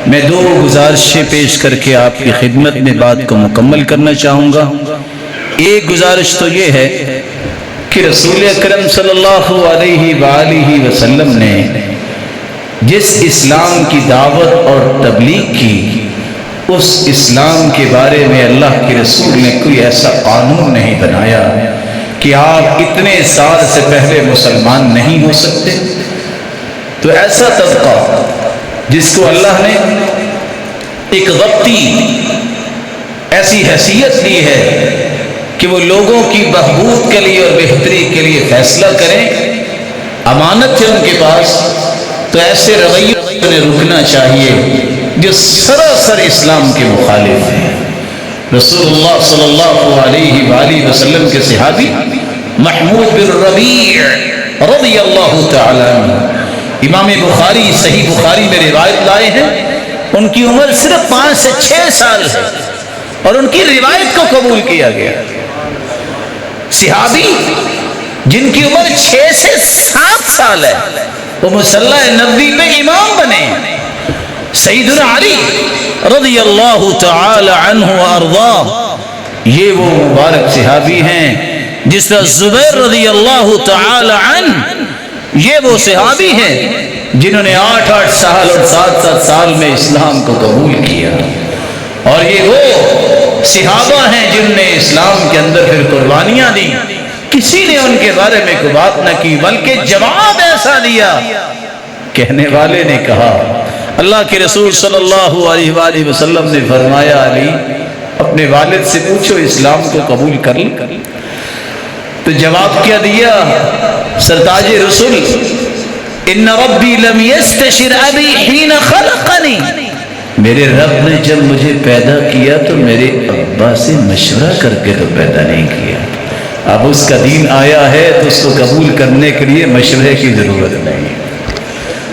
میں دو گزارشیں پیش کر کے آپ کی خدمت میں بات کو مکمل کرنا چاہوں گا۔ ایک گزارش تو یہ ہے کہ رسول اکرم صلی اللہ علیہ وآلہ وسلم نے جس اسلام کی دعوت اور تبلیغ کی، اس اسلام کے بارے میں اللہ کے رسول نے کوئی ایسا قانون نہیں بنایا کہ آپ اتنے سال سے پہلے مسلمان نہیں ہو سکتے۔ تو ایسا طبقہ جس کو اللہ نے ایک ضبطی ایسی حیثیت دی ہے کہ وہ لوگوں کی بہبود کے لیے اور بہتری کے لیے فیصلہ کریں، امانت ہے ان کے پاس، تو ایسے رویوں میں رکنا چاہیے جو سراسر اسلام کے مخالف ہیں۔ رسول اللہ صلی اللہ علیہ وآلہ وسلم کے صحابی محمود بن ربیع رضی اللہ تعالی عنہ، امام بخاری صحیح بخاری میں روایت لائے ہیں، ان کی عمر صرف 5 سے 6 سال ہے اور ان کی روایت کو قبول کیا گیا۔ صحابی جن کی عمر 6 سے 7 سال ہے وہ مصلی نبوی میں امام بنے۔ سیدنا علی رضی اللہ تعالی عنہ وارضاہ، یہ وہ مبارک صحابی ہیں۔ جس طرح زبیر رضی اللہ تعالی عنہ، یہ وہ صحابی ہیں جنہوں نے 8 سال اور 7 سال میں اسلام کو قبول کیا، اور یہ وہ صحابہ ہیں جن نے اسلام کے اندر پھر قربانیاں دی۔ کسی نے ان کے بارے میں کوئی بات نہ کی، بلکہ جواب ایسا دیا، کہنے والے نے کہا اللہ کے رسول صلی اللہ علیہ وآلہ وسلم نے فرمایا علی اپنے والد سے پوچھو اسلام کو قبول کر لیں۔ تو جواب کیا دیا سرتاج رسول، ان ربی لم یستشر ابی حین خلقنی، میرے رب نے جب مجھے پیدا کیا تو میرے ابا سے مشورہ کر کے تو پیدا نہیں کیا۔ اب اس کا دین آیا ہے تو اس کو قبول کرنے کے لیے مشورے کی ضرورت نہیں۔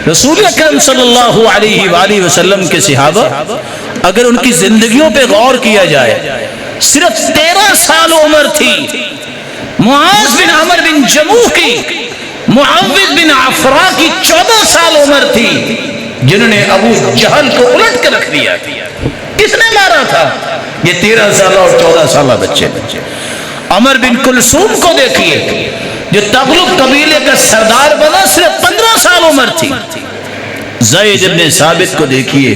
رسول اکرم صلی اللہ علیہ وآلہ وسلم کے صحابہ اگر ان کی زندگیوں پہ غور کیا جائے، صرف 13 سال عمر تھی معاذ بن عمر بن جموح کی، معوذ بن عفراء کی 14 سال عمر تھی، جنہوں نے ابو جہل کو الٹ کر رکھ دیا۔ کس نے مارا تھا؟ یہ 13 سالہ اور 14 سالہ بچے۔ عمر بن کلثوم کو دیکھیے جو تغلب قبیلے کا سردار بنا، صرف 15 سال عمر تھی۔ زید بن ثابت کو دیکھیے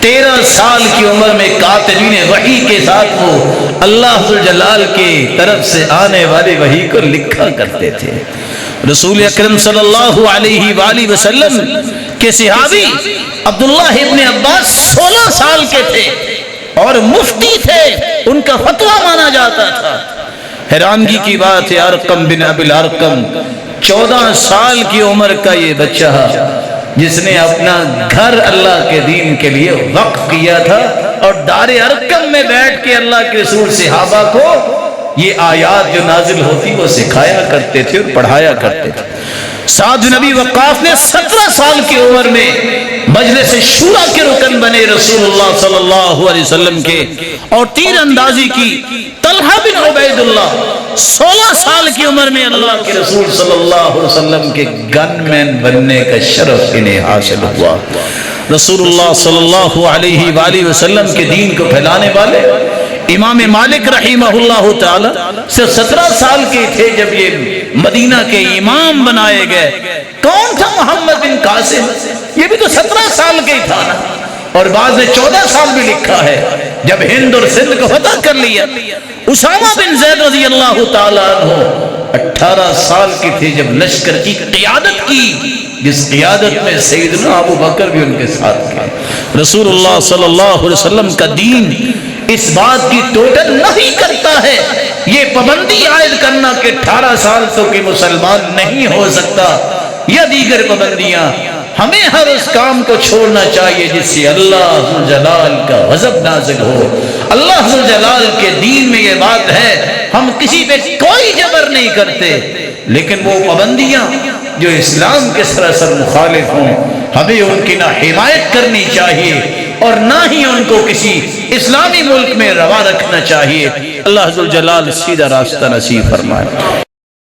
13 سال کی عمر میں کاتبین وحی کے ساتھ وہ اللہ ذوالجلال کی طرف سے آنے والے وحی کو لکھا کرتے تھے۔ رسول اکرم صلی اللہ علیہ وآلہ وسلم کے صحابی عبداللہ ابن عباس 16 سال کے تھے اور مفتی تھے، ان کا فتویٰ مانا جاتا تھا۔ حیرانگی کی بات ہے ارقم بن ابی الارقم 14 سال کی عمر کا یہ بچہ جس نے اپنا گھر اللہ کے دین کے لیے وقف کیا تھا، اور دار ارقم میں بیٹھ کے اللہ کے رسول صحابہ کو یہ آیات جو نازل ہوتی وہ سکھایا کرتے تھے اور پڑھایا کرتے تھے۔ سعد بن ابی وقاص نے 17 سال کی عمر میں مجلس شورا کے رکن بنے رسول اللہ صلی اللہ علیہ وسلم کے، اور تیر اندازی کی طلحہ بن عبید اللہ 16 سال کی عمر میں اللہ کے رسول صلی اللہ علیہ وسلم کے گن مین بننے کا شرف انہیں حاصل ہوا۔ رسول اللہ صلی اللہ علیہ وآلہ وسلم کے دین کو پھیلانے والے امام مالک رحمہ اللہ تعالی صرف 17 سال کے تھے جب یہ مدینہ کے امام بنائے گئے۔ کون تھا محمد بن قاسم؟ یہ بھی تو 17 سال کے ہی تھا نا، اور بعض نے 14 سال بھی لکھا ہے جب ہند اور سندھ کو فتح کر لیا۔ اسامہ بن زید رضی اللہ تعالیٰ عنہ 18 سال کی تھے جب لشکر کی قیادت کی، جس قیادت میں سیدنا ابو بکر بھی ان کے ساتھ تھے۔ رسول اللہ صلی اللہ علیہ وسلم کا دین اس بات کی ٹوٹل نہیں کرتا ہے، یہ پابندی عائد کرنا کہ 18 سال تو کہ مسلمان نہیں ہو سکتا، یا دیگر پابندیاں۔ ہمیں ہر اس کام کو چھوڑنا چاہیے جس سے اللہ ذوالجلال کا غضب نازل ہو۔ اللہ ذوالجلال کے دین میں یہ بات ہے، ہم کسی پہ کوئی جبر نہیں کرتے، لیکن وہ پابندیاں جو اسلام کے سراسر مخالف ہوں ہمیں ان کی نہ حمایت کرنی چاہیے اور نہ ہی ان کو کسی اسلامی ملک میں روا رکھنا چاہیے۔ اللہ ذوالجلال سیدھا راستہ نصیب فرمائے۔